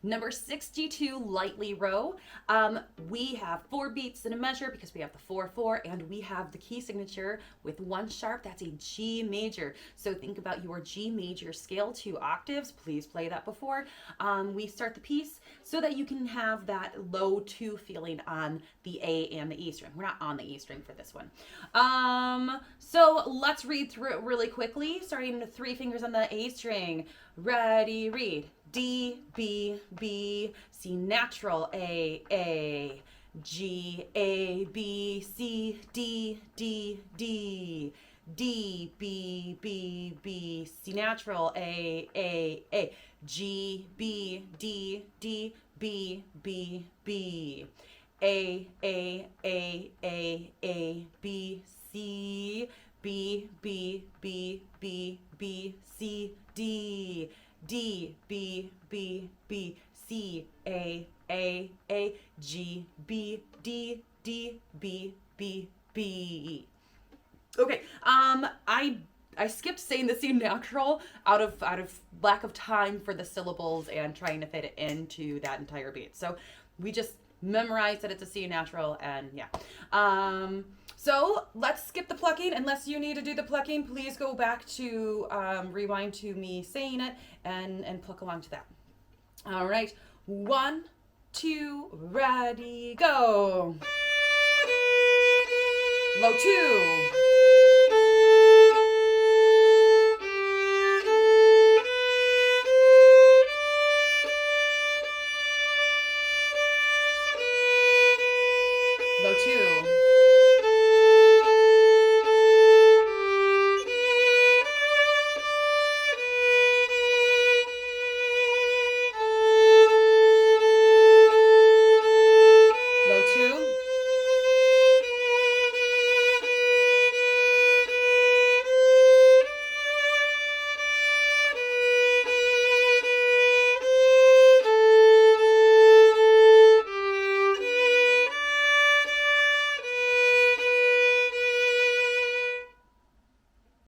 Number 62, lightly row. We have 4 beats in a measure because we have the 4/4, and we have the key signature with 1 sharp. That's a G major. So think about your G major scale, 2 octaves. Please play that before we start the piece so that you can have that low 2 feeling on the A and the E string. We're not on the E string for this one. So let's read through it really quickly, starting with 3 fingers on the A string. Ready, read. D, B, B, C natural, A, G, A, B, C, D, D, D, D, B, B, B, C natural, A, G, B, D, D, B, B, B, A, B, C, B, B, B, B, B, C, D, D, B, B, B, C, A, G, B, D, D, B, B, B. Okay, I skipped saying the C natural out of lack of time for the syllables and trying to fit it into that entire beat. So we just memorized that it's a C natural, and yeah. So let's skip the plucking. Unless you need to do the plucking, please go back to rewind to me saying it and pluck along to that. All right, 1, 2, ready, go. Low 2.